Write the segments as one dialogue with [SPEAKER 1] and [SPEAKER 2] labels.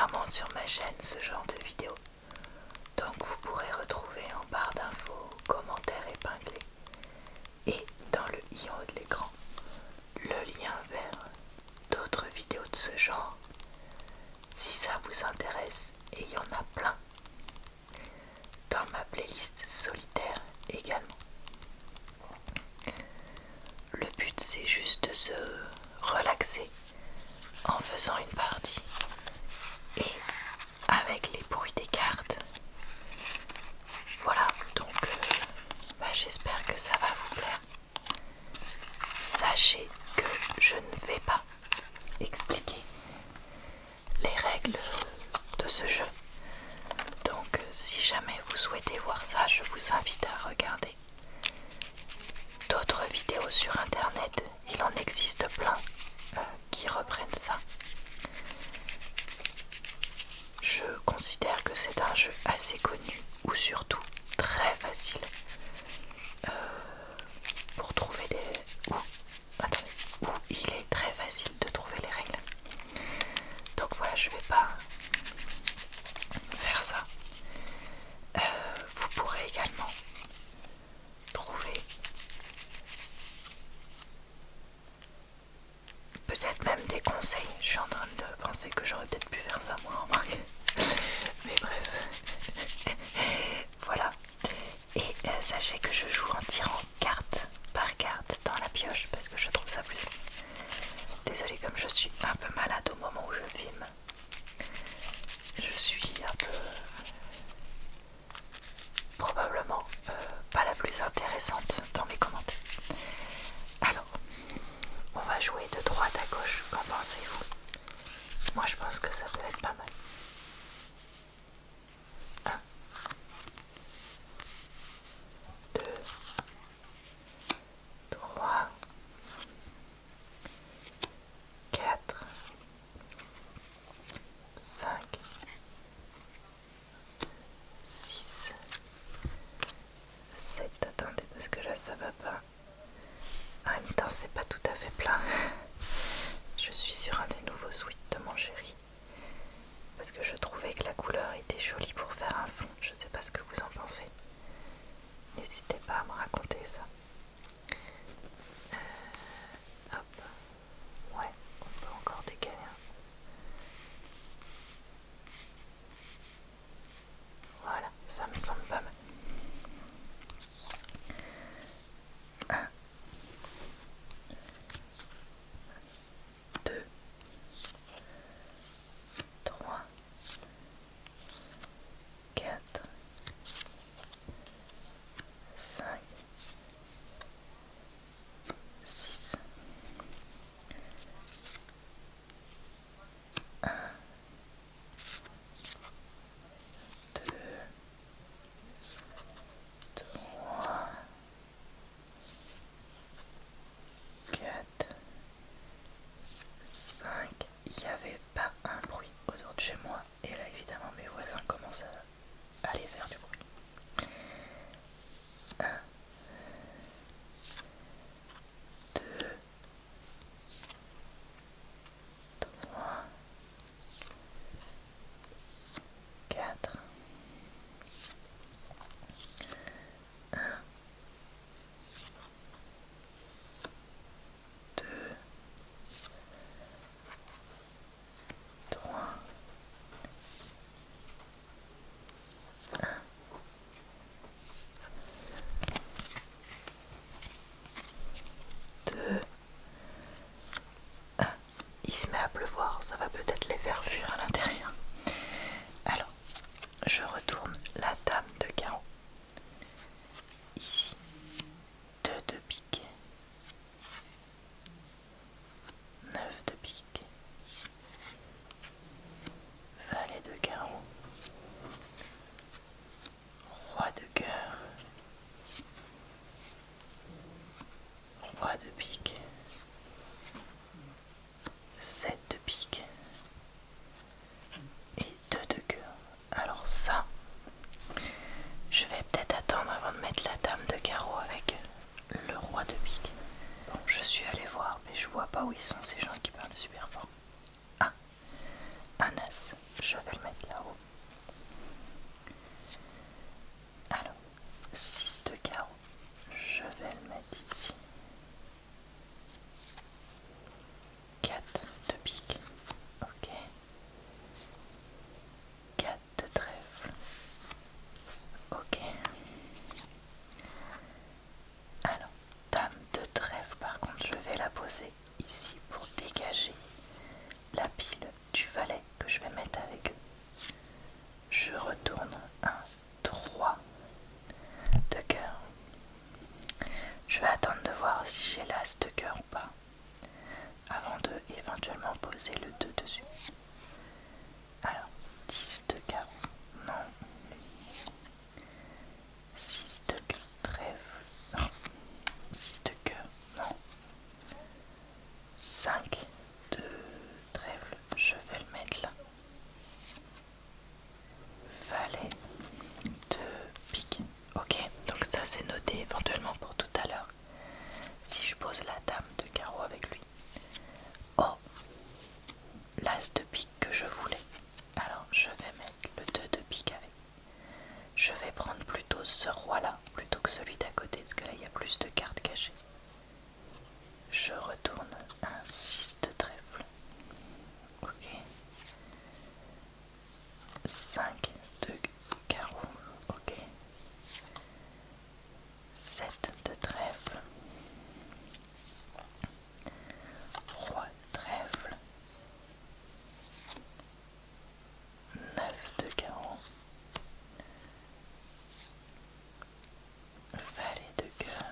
[SPEAKER 1] régulièrement sur ma chaîne ce genre de vidéos. Donc vous pourrez retrouver en barre d'infos, commentaires épinglés et dans le i en haut de l'écran le lien vers d'autres vidéos de ce genre si ça vous intéresse, et il y en a plein dans ma playlist solitaire également. Le but c'est juste de se relaxer en faisant une partie et avec les bruits des cartes. Voilà, donc j'espère que ça va vous plaire. Sachez que je ne vais pas expliquer les règles de ce jeu. Donc si jamais vous souhaitez voir ça, je vous invite à regarder d'autres vidéos sur internet. Il en existe plein qui reprennent ça. Je considère que c'est un jeu assez connu, ou surtout très facile pour trouver des... où il est très facile de trouver les règles. Donc voilà, je vais pas faire ça. Vous pourrez également trouver peut-être même des conseils. Je suis en train de penser que j'aurais peut-être pu faire ça moi, remarque. Mais bref. Voilà. Et sachez que je joue en tirant carte par carte dans la pioche parce que je trouve ça plus simple. Désolée, comme je suis un peu malade au moment où je filme, je suis un peu probablement pas la plus intéressante dans mes commentaires. Alors, on va jouer de droite à gauche, qu'en pensez-vous? Moi je pense que ça peut être pas mal. 1, 2, 3, 4, 5, 6, 7. Attendez, parce que là ça va pas. En même temps, c'est pas tout à fait plein. Je suis sur un des nouveaux suites de mon chéri parce que je trouvais que la couleur était jolie pour faire un fond. Je sais pas ce que vous en pensez. N'hésitez pas à me raconter ça. Hop. Ouais, on peut encore décaler un. Voilà, ça me semble pas mal. 1, 2, 3, 4, 5, 6, 1, 2, 3, 4, 5. Il n'y avait pas un bruit autour de chez moi. Et là, évidemment, mes voisins commencent à aller faire du bruit. 1, 2, 3, 4, 1, 2, 3, 1, 2, 1. Il se met à pleuvoir, ça va peut-être les faire fuir à l'intérieur. Alors, je retourne la dame de carreau. Ici, 2 de pique, 9 de pique, valet de carreau, roi de cœur, roi de pique, 7 de pique et 2 de cœur. Alors ça, je vais peut-être attendre avant de mettre la dame de carreau avec le roi de pique. Bon, je suis allée voir, mais je vois pas où ils sont ces gens qui parlent super fort. Ah, un as jaune. poser ici pour dégager la pile du valet que je vais mettre avec eux. Je retourne un 3 de cœur. Je vais attendre de voir si j'ai l'as de cœur ou pas avant de éventuellement poser le 2 dessus. Alors, 10 de carreau, non. 6 de trèfle, non. 6 de cœur, non. 5 de trèfle, je vais le mettre là. Valet de pique. Ok, donc ça c'est noté éventuellement pour tout à l'heure. Si je pose la dame de carreau avec lui. Oh, l'as de pique que je voulais. Alors je vais mettre le 2 de pique avec. Je vais prendre plutôt ce roi là plutôt que celui d'à côté parce que là il y a plus de cartes cachées. Je retourne un 6 de trèfle. Ok. 5 de carreau. Ok. 7 de trèfle. Roi de trèfle. 9 de carreau. Valet de cœur.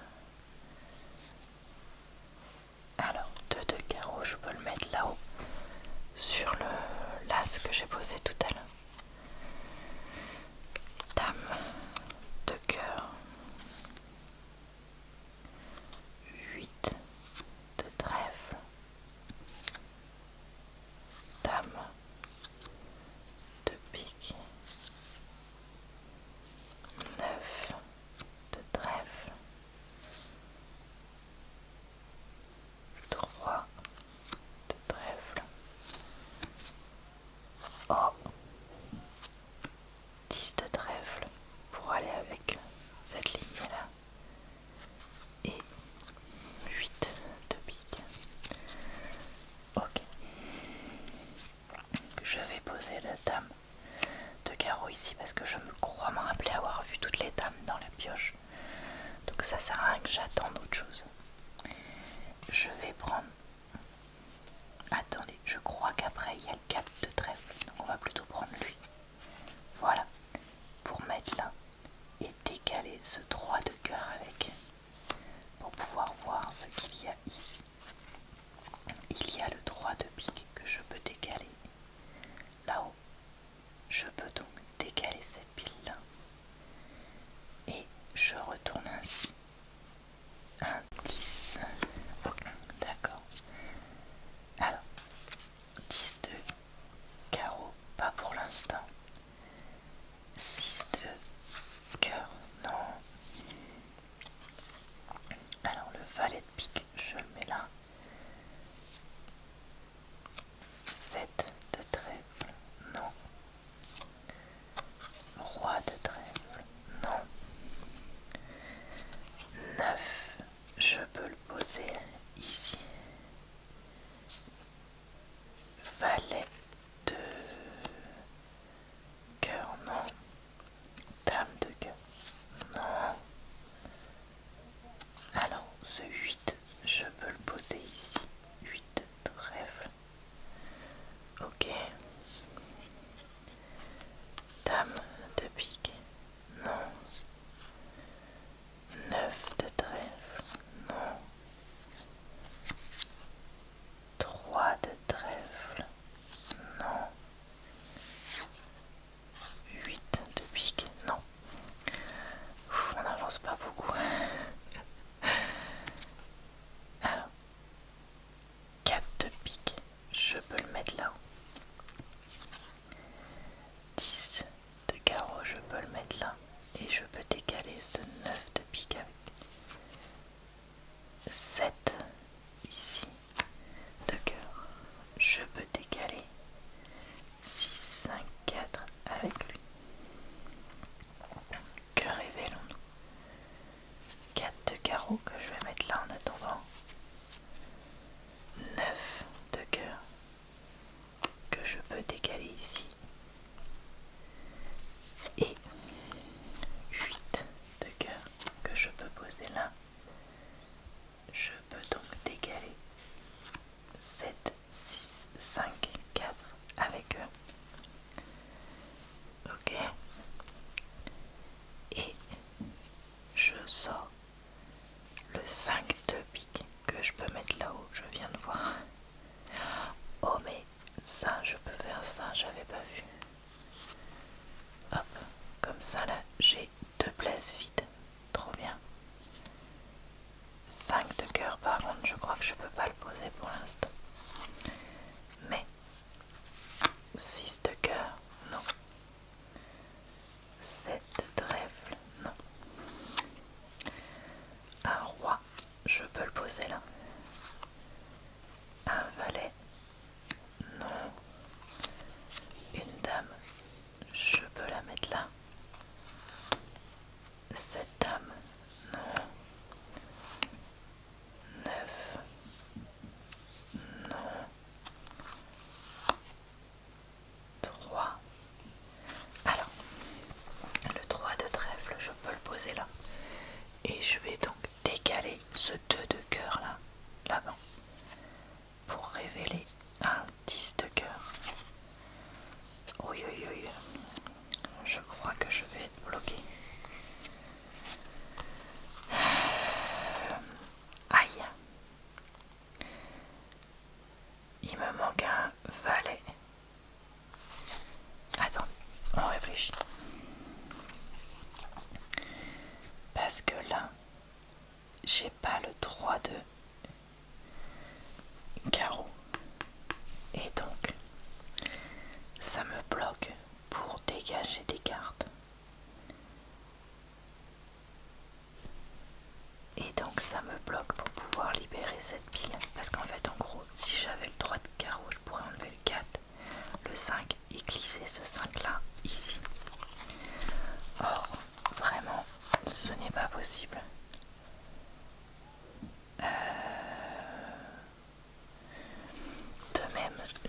[SPEAKER 1] Alors, 2 de carreau, je peux le mettre là-haut sur le l'as que j'ai posé tout à l'heure. Dame de cœur. 8 de trèfle. Dame de pique. 9 de trèfle. 3 de trèfle. Oh, 10 de trèfle pour aller avec cette ligne là. Et 8 de pique. Ok. Je vais poser la dame de carreau ici parce que je me crois me rappeler avoir vu toutes les dames dans la pioche. Donc ça sert à rien que j'attende autre chose. Je vais prendre... Attendez, je crois qu'après il y a le 4 de trèfle. Donc on va plutôt prendre lui. Voilà. Pour mettre là et décaler ce 3 de cœur avec. Pour pouvoir voir ce qu'il y a ici. Il y a le 3 de pique que je peux décaler là-haut. Je peux donc décaler cette pile là. Et je retourne ainsi. Un 10. D'accord. Alors, 10 de carreau, pas pour l'instant. 6 de cœur, non. Alors, le valet de pique, je le mets là. 7 de trèfle, non. Roi de trèfle, non. 9, je peux le poser ici. Valet de cœur, non. Dame de cœur, non. Alors, ce 8, je peux le poser ici. 8 de trèfle. Ok. Dame de pique, non. 9 de trèfle, non. 3 de trèfle, non. 8 de pique, non. On n'avance pas beaucoup. Alors, 4 de pique, je peux le mettre là-haut. 10 de carreau, je peux le mettre là. Et je peux décaler ce 9 de pique avec. 7 ici de cœur, je peux décaler 6, 5, 4 avec lui. Que révélons-nous? 4 de carreau que je vais mettre là en attendant. 9 de cœur que je peux décaler ici. Et 8 de cœur que je peux poser là. Je peux donc décaler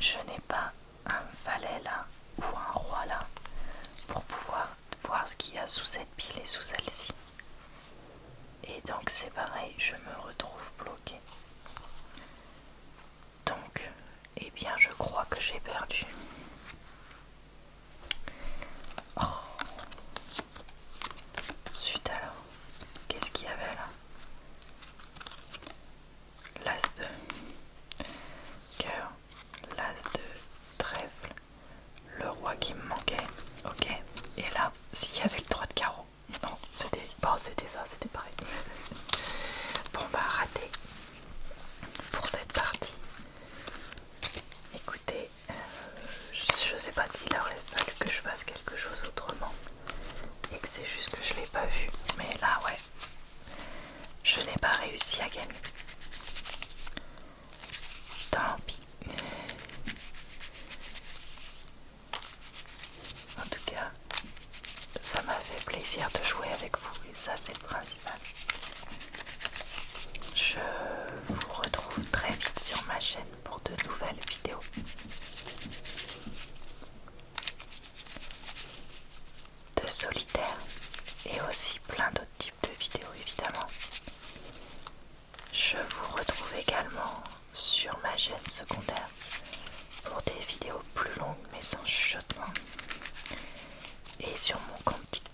[SPEAKER 1] je n'ai pas un valet là ou un roi là pour pouvoir voir ce qu'il y a sous cette pile et sous celle-ci. Et donc c'est pareil, je me retrouve bloqué. Donc, eh bien je crois que j'ai perdu. Oh. Ensuite alors, qu'est-ce qu'il y avait là? L'as de cœur, l'as de trèfle, le roi qui me manquait, ok. Et là, s'il y avait le 3 de carreau, non, c'était bon, c'était ça, c'était pareil. Bon bah raté pour cette partie. Écoutez, je sais pas s'il aurait fallu que je fasse quelque chose autrement et que c'est juste que je l'ai pas vu, mais là ouais, je n'ai pas réussi à gagner. Tant pis. En tout cas, ça m'a fait plaisir de jouer avec vous et ça c'est le principal. Je vous retrouve très vite sur ma chaîne pour de nouvelles vidéos. De solitaire et aussi plein d'autres types de vidéos évidemment. Je vous retrouve également sur ma chaîne secondaire pour des vidéos plus longues mais sans chuchotement. Et sur mon compte TikTok